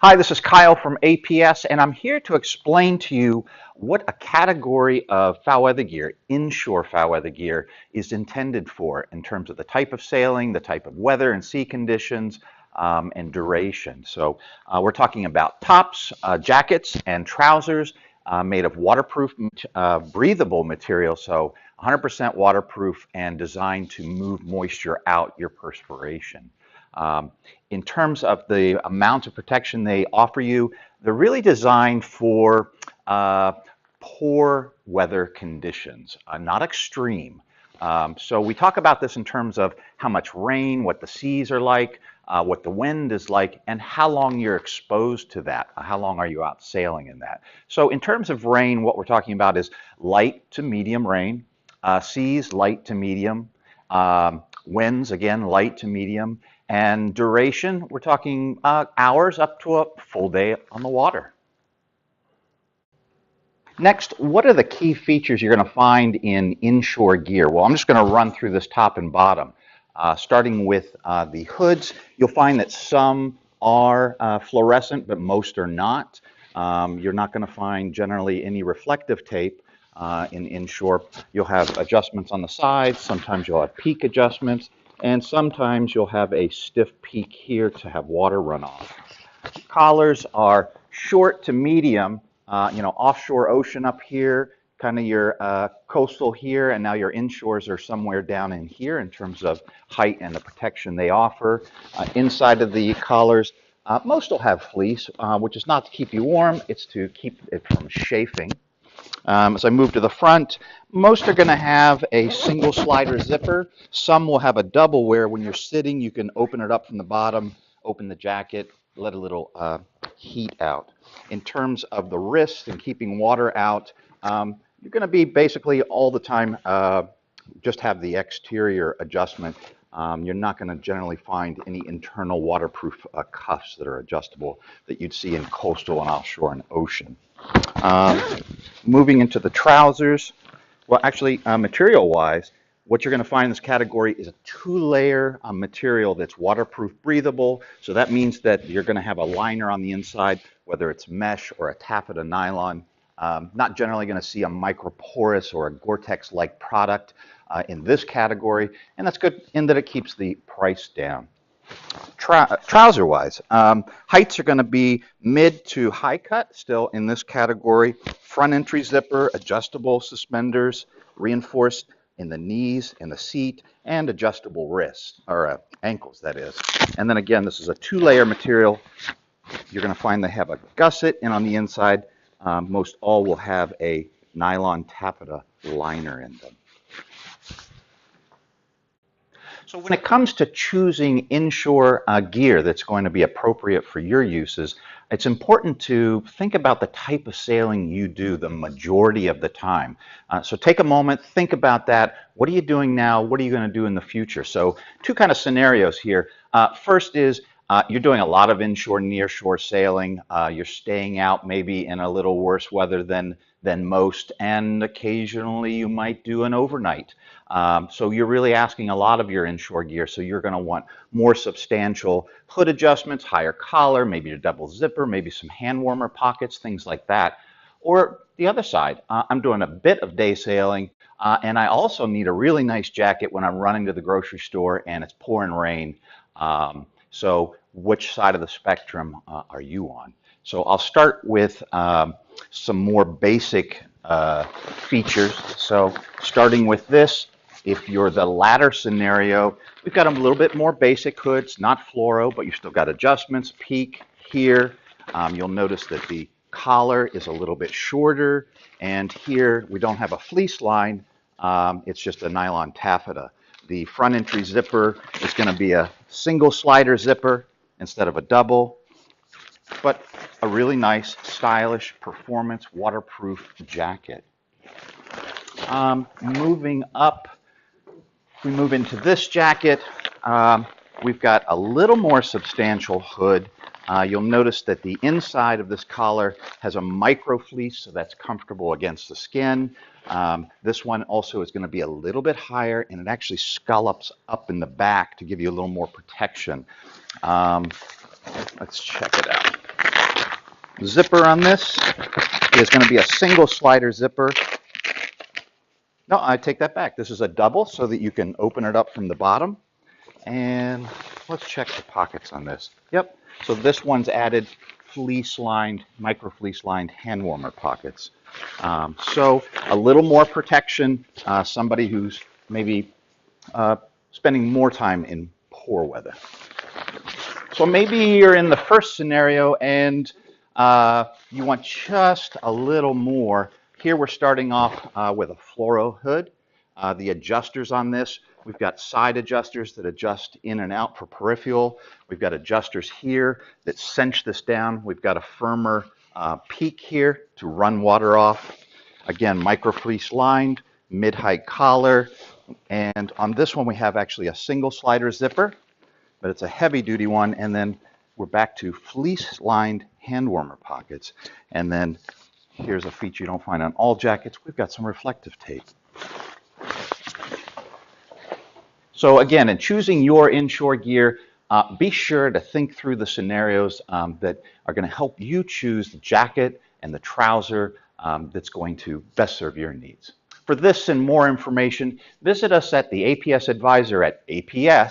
Hi, this is Kyle from APS, and I'm here to explain to you what a category of foul weather gear, inshore foul weather gear, is intended for in terms of the type of sailing, the type of weather and sea conditions, and duration. So we're talking about tops, jackets, and trousers made of waterproof, breathable material, so 100% waterproof and designed to move moisture out your perspiration. Um, in terms of the amount of protection they offer you, they're really designed for poor weather conditions, not extreme. So we talk about this in terms of how much rain, what the seas are like, what the wind is like, and how long you're exposed to that. How long are you out sailing in that? So in terms of rain, what we're talking about is light to medium rain, seas light to medium, winds again light to medium, and duration, we're talking hours up to a full day on the water. Next, what are the key features you're going to find in inshore gear? Well, I'm just going to run through this top and bottom. Starting with the hoods, you'll find that some are fluorescent, but most are not. You're not going to find generally any reflective tape in inshore. You'll have adjustments on the sides, sometimes you'll have peak adjustments, and sometimes you'll have a stiff peak here to have water runoff. Collars are short to medium, offshore ocean up here, kind of your coastal here, and now your inshores are somewhere down in here in terms of height and the protection they offer. Inside of the collars, most will have fleece, which is not to keep you warm, it's to keep it from chafing. As I move to the front, most are going to have a single slider zipper. Some will have a double where when you're sitting, you can open it up from the bottom, open the jacket, let a little heat out. In terms of the wrist and keeping water out, you're going to be basically all the time just have the exterior adjustment. You're not going to generally find any internal waterproof cuffs that are adjustable that you'd see in coastal and offshore and ocean. Um, Moving into the trousers, well, actually, material-wise, what you're going to find in this category is a two-layer material that's waterproof, breathable. So that means that you're going to have a liner on the inside, whether it's mesh or a taffeta nylon. Not generally going to see a microporous or a Gore-Tex-like product in this category, and that's good in that it keeps the price down. Trouser-wise, heights are going to be mid to high cut, still in this category. Front entry zipper, adjustable suspenders, reinforced in the knees, in the seat, and adjustable wrists, or ankles, that is. And then again, this is a two-layer material. You're going to find they have a gusset, and on the inside, most all will have a nylon taffeta liner in them. So when it comes to choosing inshore gear that's going to be appropriate for your uses, it's important to think about the type of sailing you do the majority of the time. So take a moment, think about that. What are you doing now? What are you going to do in the future? So two kind of scenarios here. First is you're doing a lot of inshore, nearshore sailing. You're staying out maybe in a little worse weather than most, and occasionally you might do an overnight. So you're really asking a lot of your inshore gear, so you're going to want more substantial hood adjustments, higher collar, maybe a double zipper, maybe some hand warmer pockets, things like that. Or the other side, I'm doing a bit of day sailing, and I also need a really nice jacket when I'm running to the grocery store and it's pouring rain. So which side of the spectrum are you on? So I'll start with some more basic features. So starting with this, if you're the latter scenario, we've got a little bit more basic hoods, not fluoro, but you've still got adjustments, peak here. You'll notice that the collar is a little bit shorter, and here we don't have a fleece line, it's just a nylon taffeta. The front entry zipper is going to be a single slider zipper instead of a double, but a really nice, stylish, performance, waterproof jacket. Moving up, if we move into this jacket, we've got a little more substantial hood. You'll notice that the inside of this collar has a micro fleece, so that's comfortable against the skin. This one also is going to be a little bit higher, and it actually scallops up in the back to give you a little more protection. Let's check it out. zipper on this is going to be a single slider zipper. No, I take that back. This is a double so that you can open it up from the bottom. And let's check the pockets on this. Yep. So this one's added fleece-lined, micro fleece-lined hand warmer pockets. So a little more protection. Somebody who's maybe spending more time in poor weather. So maybe you're in the first scenario and you want just a little more. Here we're starting off with a fluoro hood. The adjusters on this, we've got side adjusters that adjust in and out for peripheral. We've got adjusters here that cinch this down. We've got a firmer peak here to run water off. Again, microfleece lined, mid-height collar. And on this one we have actually a single slider zipper, but it's a heavy duty one. And then we're back to fleece lined hand warmer pockets. And then here's a feature you don't find on all jackets. We've got some reflective tape. So again, in choosing your inshore gear, be sure to think through the scenarios that are going to help you choose the jacket and the trouser that's going to best serve your needs. For this and more information, visit us at the APS Advisor at apsltd.com.